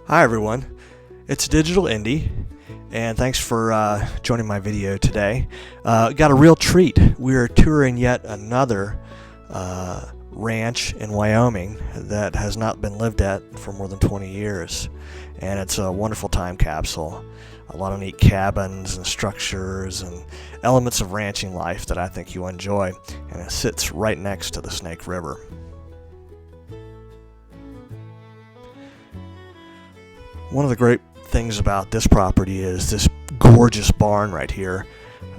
Hi everyone, it's Digital Indy, and thanks for joining my video today. Got a real treat. We're touring yet another ranch in Wyoming that has not been lived at for more than 20 years, and it's a wonderful time capsule. A lot of neat cabins and structures and elements of ranching life that I think you'll enjoy, and it sits right next to the Snake River. One of the great things about this property is this gorgeous barn right here,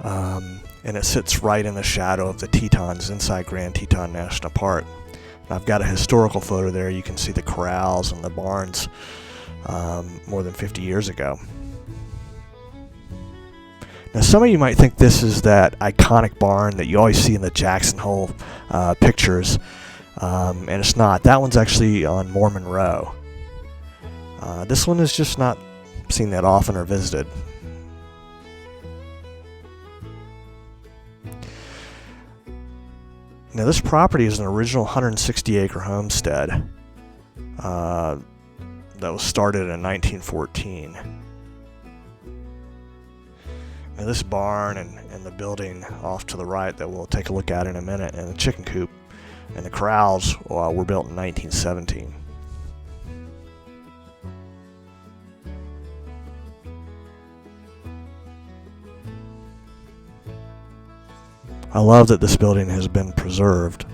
and it sits right in the shadow of the Tetons inside Grand Teton National Park. I've got a historical photo there. You can see the corrals and the barns more than 50 years ago. Now, some of you might think this is that iconic barn that you always see in the Jackson Hole pictures, and it's not. That one's actually on Mormon Row. This one is just not seen that often or visited. Now, this property is an original 160-acre homestead that was started in 1914. Now, this barn and the building off to the right that we'll take a look at in a minute, and the chicken coop and the corrals were built in 1917. I love that this building has been preserved.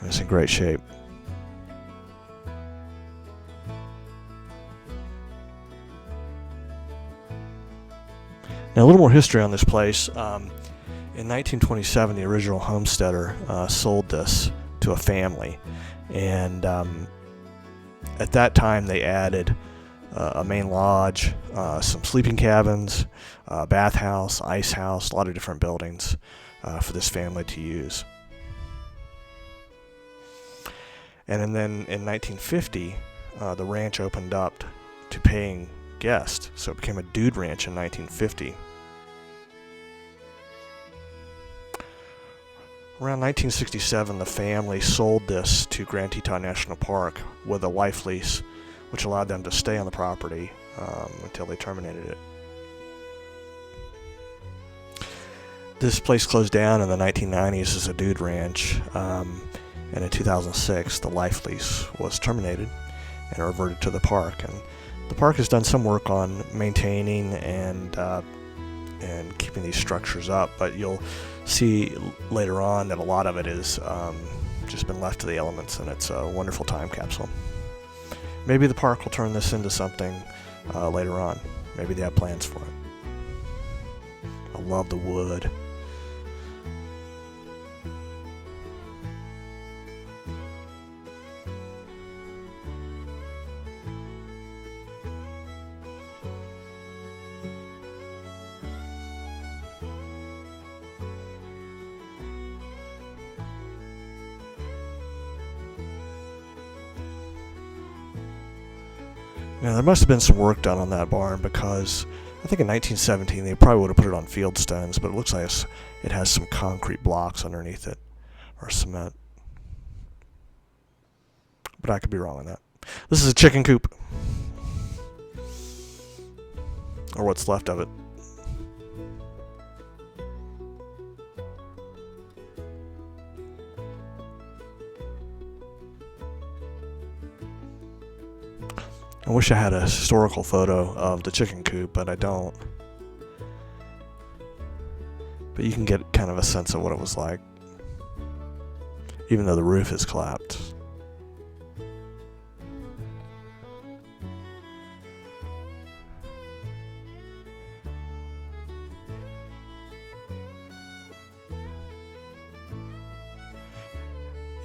It's in great shape. Now, a little more history on this place. In 1927, the original homesteader sold this to a family, and at that time they added a main lodge, some sleeping cabins, a bathhouse, ice house, a lot of different buildings for this family to use. And then in 1950, the ranch opened up to paying guests, so it became a dude ranch in 1950. Around 1967, the family sold this to Grand Teton National Park with a life lease, which allowed them to stay on the property until they terminated it. This place closed down in the 1990s as a dude ranch, and in 2006 the life lease was terminated and reverted to the park. And the park has done some work on maintaining and keeping these structures up, but you'll see later on that a lot of it is just been left to the elements, and it's a wonderful time capsule. Maybe the park will turn this into something later on. Maybe they have plans for it. I love the wood. Now, there must have been some work done on that barn, because I think in 1917 they probably would have put it on field stones, but it looks like it has some concrete blocks underneath it, or cement. But I could be wrong on that. This is a chicken coop, or what's left of it. I wish I had a historical photo of the chicken coop, but I don't. But you can get kind of a sense of what it was like, even though the roof is collapsed.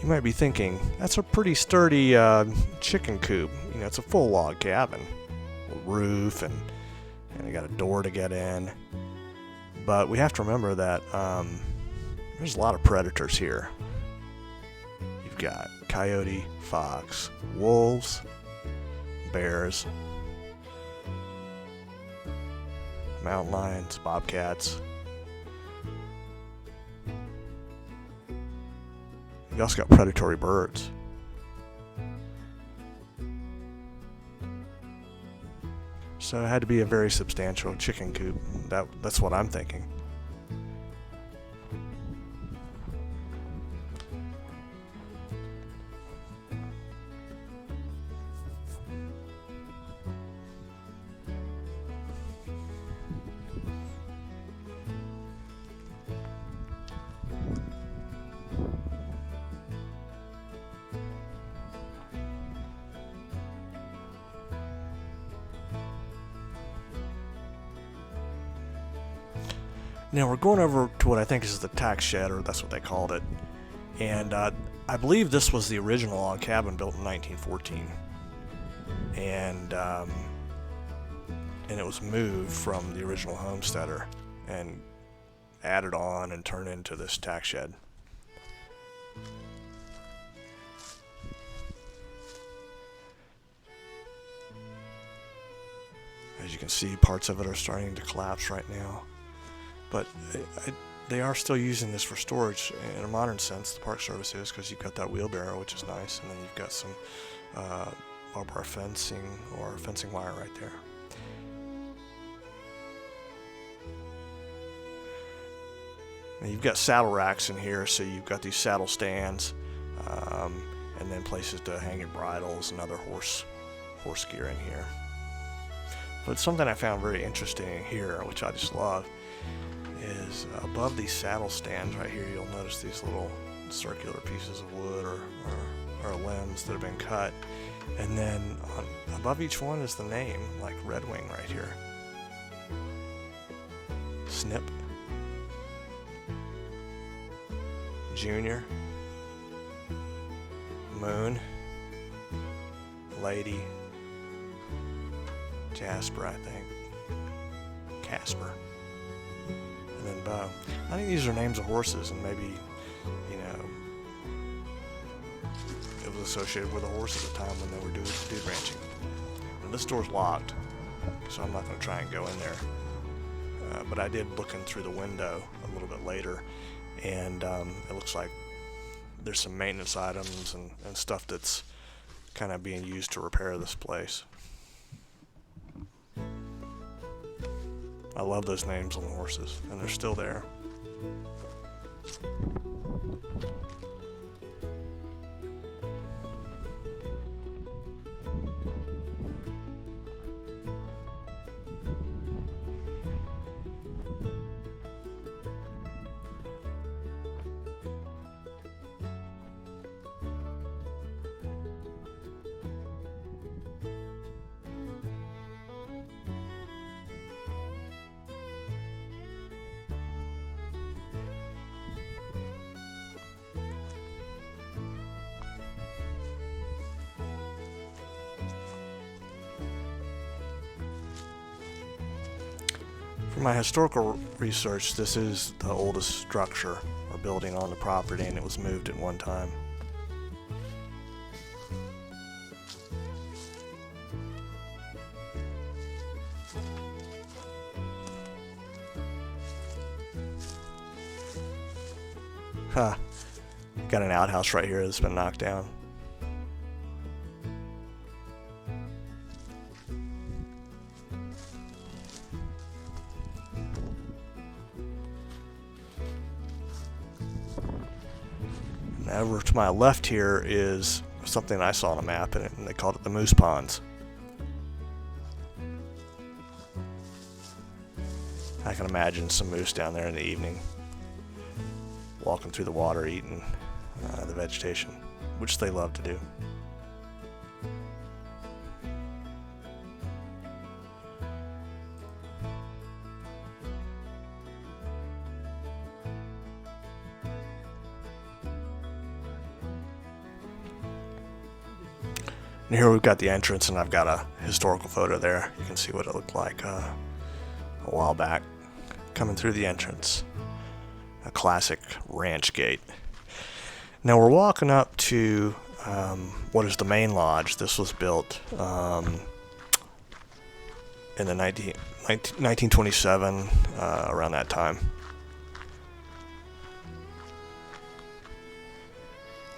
You might be thinking, that's a pretty sturdy chicken coop. You know, it's a full log cabin, a roof, and you got a door to get in. But we have to remember that there's a lot of predators here. You've got coyote, fox, wolves, bears, mountain lions, bobcats. You also got predatory birds. So it had to be a very substantial chicken coop. That's what I'm thinking. Now we're going over to what I think is the tack shed, or that's what they called it. And I believe this was the original log cabin built in 1914. And it was moved from the original homesteader and added on and turned into this tack shed. As you can see, parts of it are starting to collapse right now. But they are still using this for storage in a modern sense. The Park Service is, because you've got that wheelbarrow, which is nice, and then you've got some barbed wire fencing or fencing wire right there. Now you've got saddle racks in here, so you've got these saddle stands, and then places to hang your bridles and other horse gear in here. But something I found very interesting here, which I just love, is above these saddle stands right here, you'll notice these little circular pieces of wood or limbs that have been cut, and then above each one is the name, like Red Wing right here. Snip, Junior, Moon, Lady, Jasper, I think, Casper, and then Bo. I think these are names of horses, and maybe, you know, it was associated with a horse at the time when they were dude ranching. And this door's locked, so I'm not going to try and go in there. But I did look in through the window a little bit later, and it looks like there's some maintenance items and stuff that's kind of being used to repair this place. I love those names on the horses, and they're still there. For my historical research, this is the oldest structure or building on the property, and it was moved at one time. Got an outhouse right here that's been knocked down. Over to my left here is something I saw on a map, and they called it the Moose Ponds. I can imagine some moose down there in the evening, walking through the water, eating the vegetation, which they love to do. And here we've got the entrance, and I've got a historical photo there. You can see what it looked like a while back coming through the entrance. A classic ranch gate. Now we're walking up to what is the main lodge. This was built in the 1927, around that time,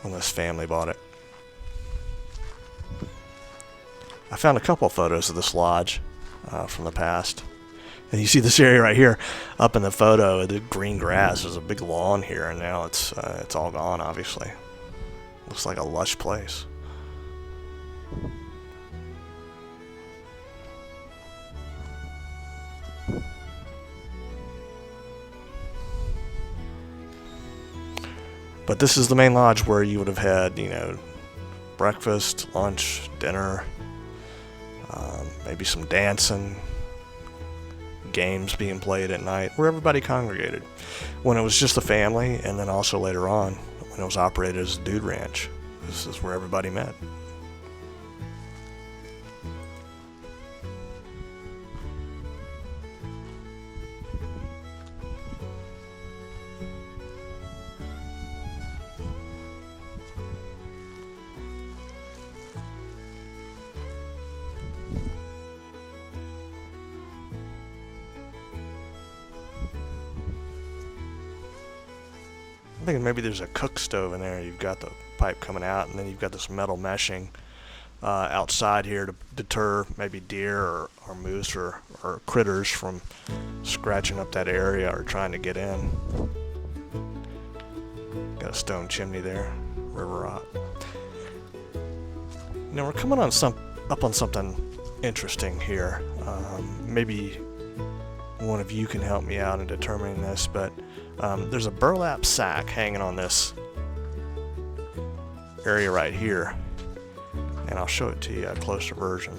when this family bought it. I found a couple of photos of this lodge. from the past. And you see this area right here up in the photo, the green grass. There's a big lawn here, and now it's all gone, obviously. Looks like a lush place. But this is the main lodge where you would have had, breakfast, lunch, dinner, maybe some dancing, games being played at night, where everybody congregated. When it was just the family, and then also later on, when it was operated as a dude ranch, this is where everybody met. I'm thinking maybe there's a cook stove in there. You've got the pipe coming out, and then you've got this metal meshing outside here to deter maybe deer or moose or critters from scratching up that area or trying to get in. Got a stone chimney there, river rot. Now we're coming on up on something interesting here. Maybe one of you can help me out in determining this, but there's a burlap sack hanging on this area right here, and I'll show it to you, a closer version.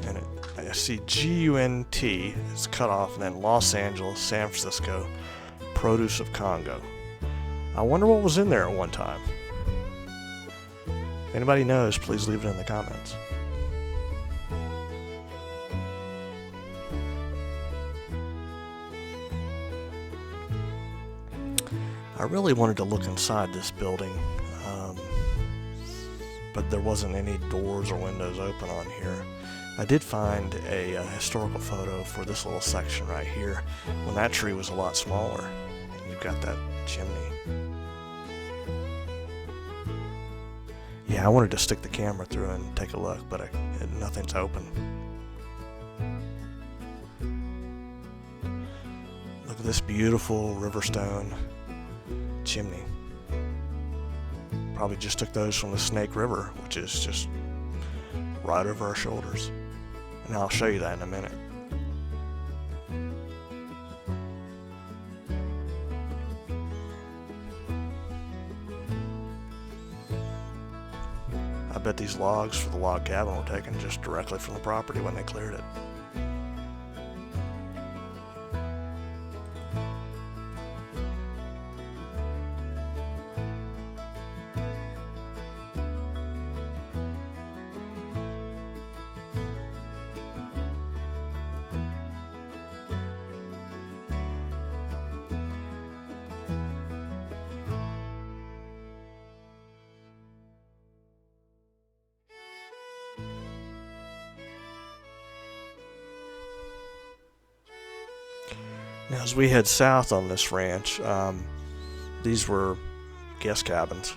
And I see GUNT is cut off, and then Los Angeles, San Francisco, produce of Congo. I wonder what was in there at one time. If anybody knows, please leave it in the comments. I really wanted to look inside this building, but there wasn't any doors or windows open on here. I did find a historical photo for this little section right here when that tree was a lot smaller, and you've got that chimney. Yeah, I wanted to stick the camera through and take a look, but nothing's open. Look at this beautiful riverstone chimney. Probably just took those from the Snake River, which is just right over our shoulders. And I'll show you that in a minute. I bet these logs for the log cabin were taken just directly from the property when they cleared it. Now, as we head south on this ranch, these were guest cabins.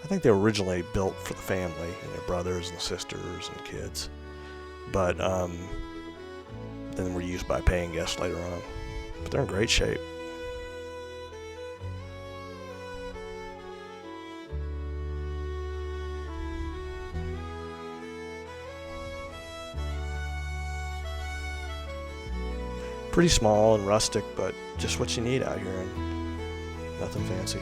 I think they were originally built for the family, brothers and sisters and kids, but then were used by paying guests later on. But they're in great shape. Pretty small and rustic, but just what you need out here, and nothing fancy.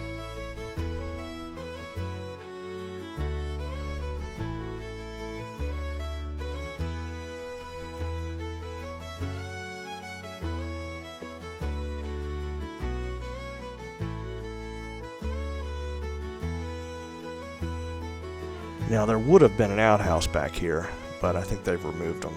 Now, there would have been an outhouse back here, but I think they've removed them.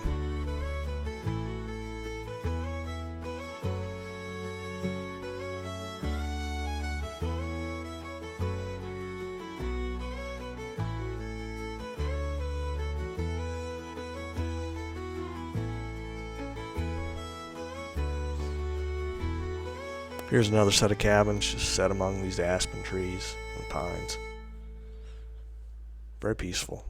Here's another set of cabins just set among these aspen trees and pines. Very peaceful.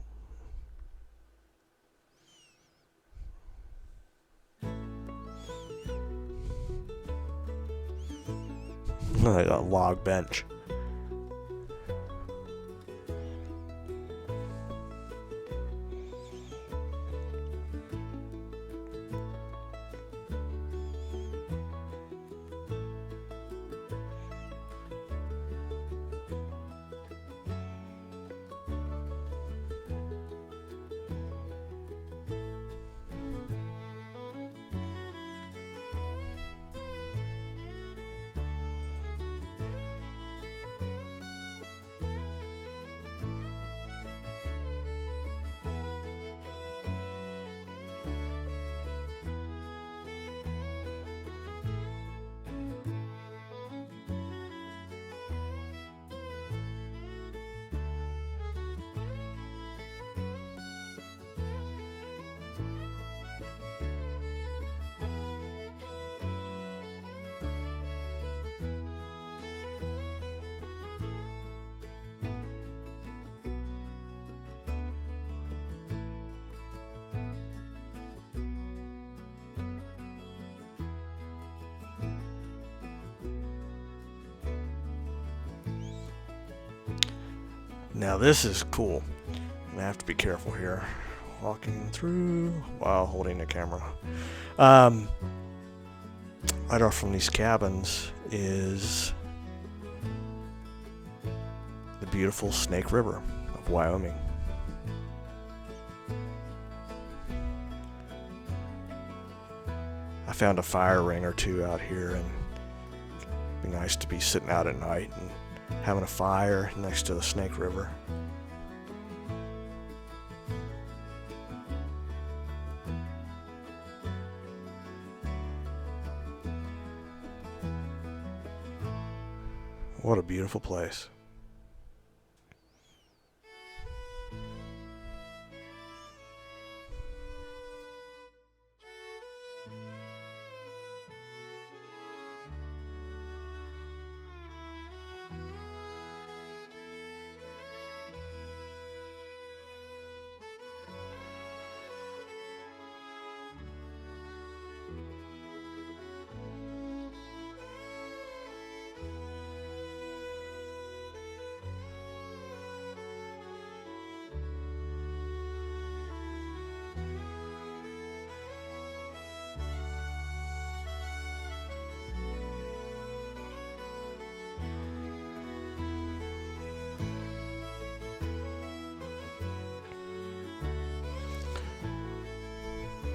A log bench. Now this is cool. I have to be careful here. Walking through while holding the camera. Right off from these cabins is the beautiful Snake River of Wyoming. I found a fire ring or two out here, and it'd be nice to be sitting out at night and having a fire next to the Snake River. What a beautiful place.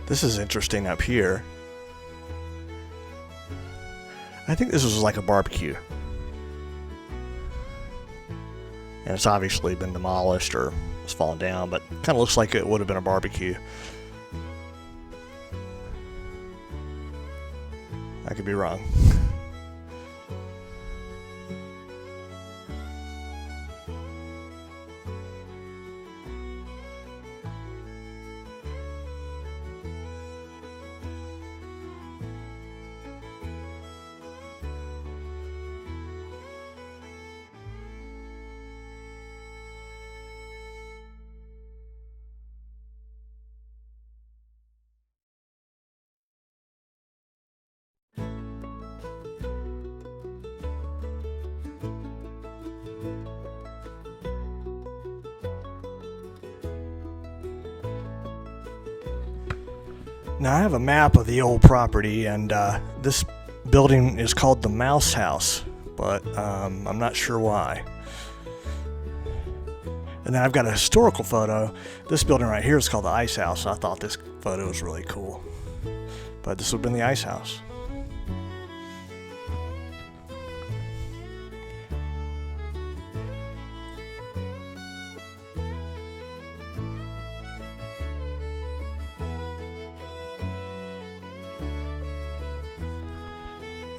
This is interesting up here. I think this was like a barbecue. And it's obviously been demolished or it's fallen down, but kind of looks like it would have been a barbecue. I could be wrong. Now I have a map of the old property, and this building is called the Mouse House, but I'm not sure why. And then I've got a historical photo. This building right here is called the Ice House. I thought this photo was really cool. But this would have been the Ice House.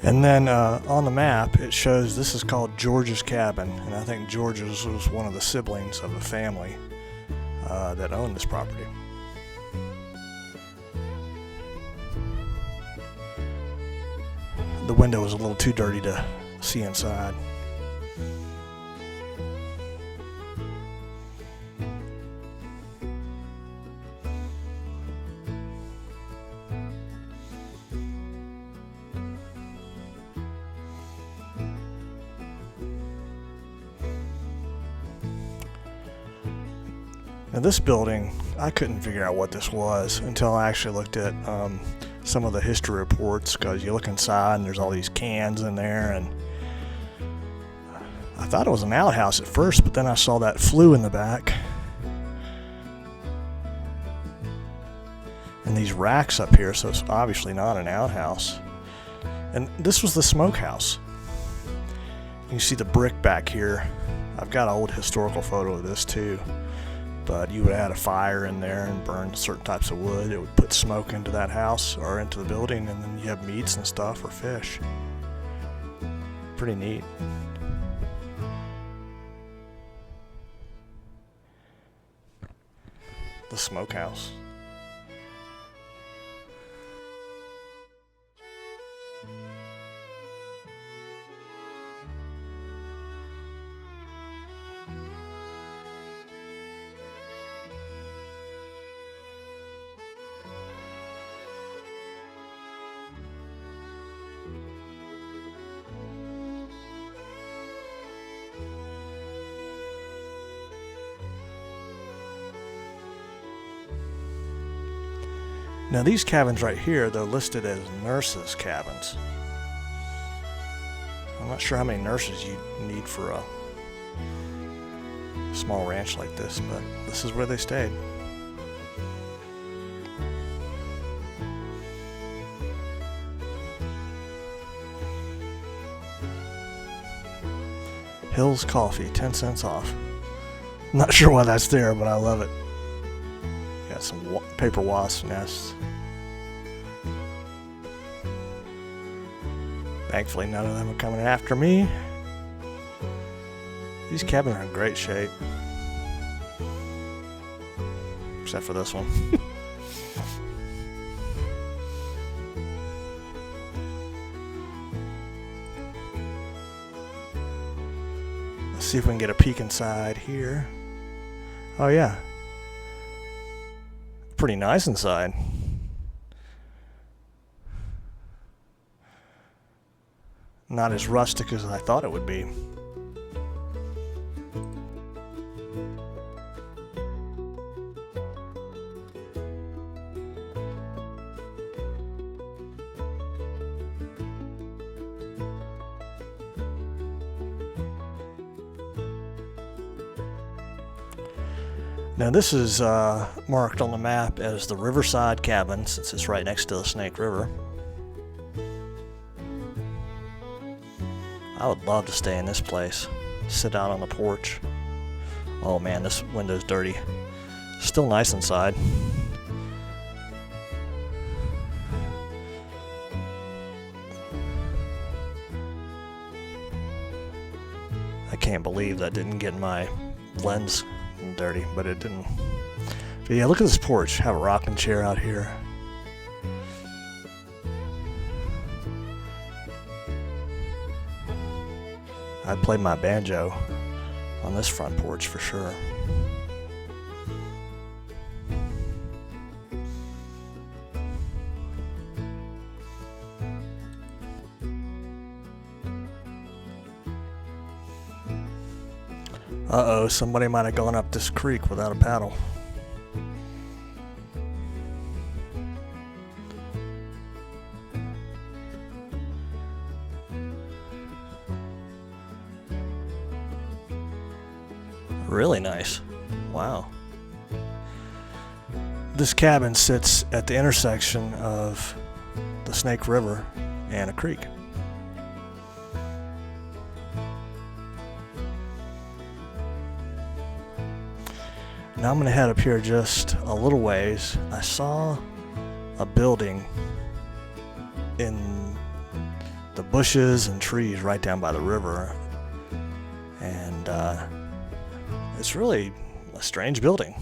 And then on the map, it shows this is called George's Cabin, and I think George's was one of the siblings of the family that owned this property. The window was a little too dirty to see inside. Now this building, I couldn't figure out what this was until I actually looked at some of the history reports, because you look inside and there's all these cans in there, and I thought it was an outhouse at first, but then I saw that flue in the back. And these racks up here, so it's obviously not an outhouse. And this was the smokehouse. You see the brick back here. I've got an old historical photo of this too. But you would add a fire in there and burn certain types of wood. It would put smoke into that house or into the building, and then you have meats and stuff or fish. Pretty neat. The smokehouse. Now these cabins right here, they're listed as nurses' cabins. I'm not sure how many nurses you need for a small ranch like this, but this is where they stayed. Hill's Coffee, 10 cents off. Not sure why that's there, but I love it. Got some paper wasp nests. Thankfully, none of them are coming after me. These cabins are in great shape. Except for this one. Let's see if we can get a peek inside here. Oh yeah. Pretty nice inside. Not as rustic as I thought it would be. Now this is marked on the map as the Riverside Cabin, since it's right next to the Snake River. I would love to stay in this place, sit out on the porch. Oh man, this window's dirty. Still nice inside. I can't believe that didn't get my lens dirty, but it didn't. But yeah, look at this porch. Have a rocking chair out here. I'd play my banjo on this front porch for sure. Uh-oh, somebody might have gone up this creek without a paddle. Really nice. Wow. This cabin sits at the intersection of the Snake River and a creek. Now I'm going to head up here just a little ways. I saw a building in the bushes and trees right down by the river. And it's really a strange building.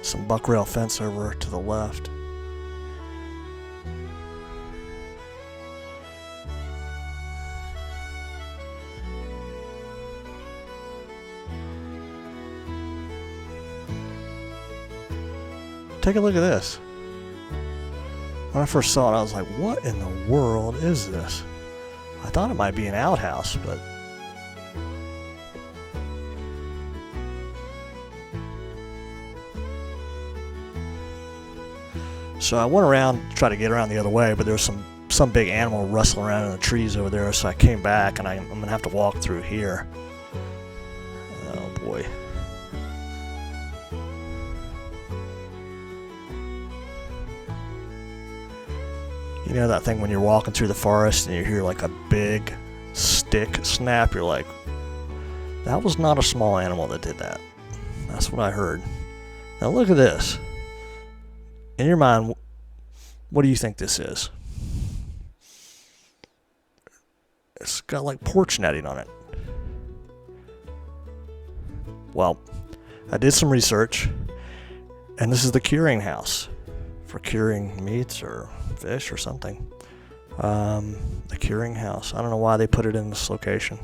some buckrail fence over to the left. Take a look at this. When I first saw it, I was like, what in the world is this? I thought it might be an outhouse, but so I went around to try to get around the other way, but there was some big animal rustling around in the trees over there, so I came back, and I'm gonna have to walk through here. Oh boy. You know that thing when you're walking through the forest and you hear like a big stick snap? You're like, that was not a small animal that did that. That's what I heard. Now look at this. In your mind, what do you think this is? It's got like porch netting on it. Well, I did some research, and this is the curing house for curing meats or fish or something. The curing house. I don't know why they put it in this location.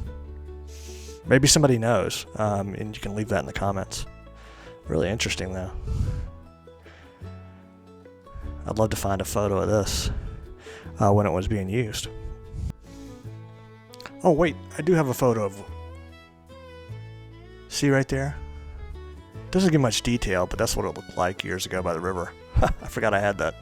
Maybe somebody knows, and you can leave that in the comments. Really interesting though. I'd love to find a photo of this when it was being used. Oh wait, I do have a photo of. See right there? Doesn't give much detail, but that's what it looked like years ago by the river. I forgot I had that.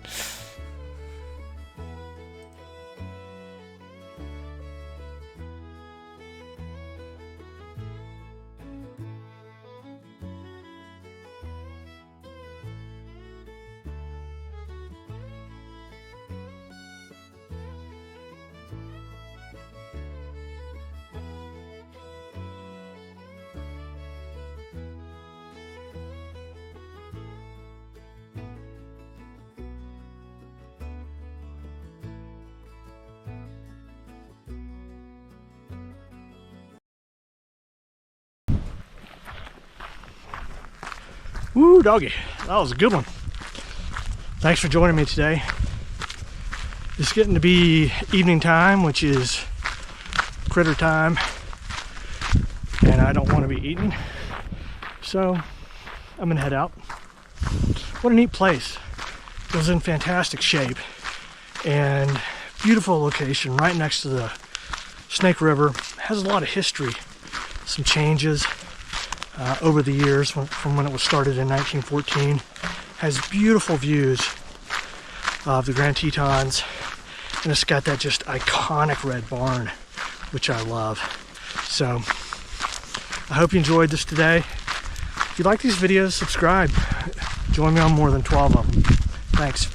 Woo, doggy. That was a good one. Thanks for joining me today. It's getting to be evening time, which is critter time, and I don't want to be eating, so I'm gonna head out. What a neat place. It was in fantastic shape and beautiful location right next to the Snake River. Has a lot of history, some changes over the years from when it was started in 1914. Has beautiful views of the Grand Tetons, and it's got that just iconic red barn, which I love. So I hope you enjoyed this today. If you like these videos, subscribe. Join me on more than 12 of them. Thanks.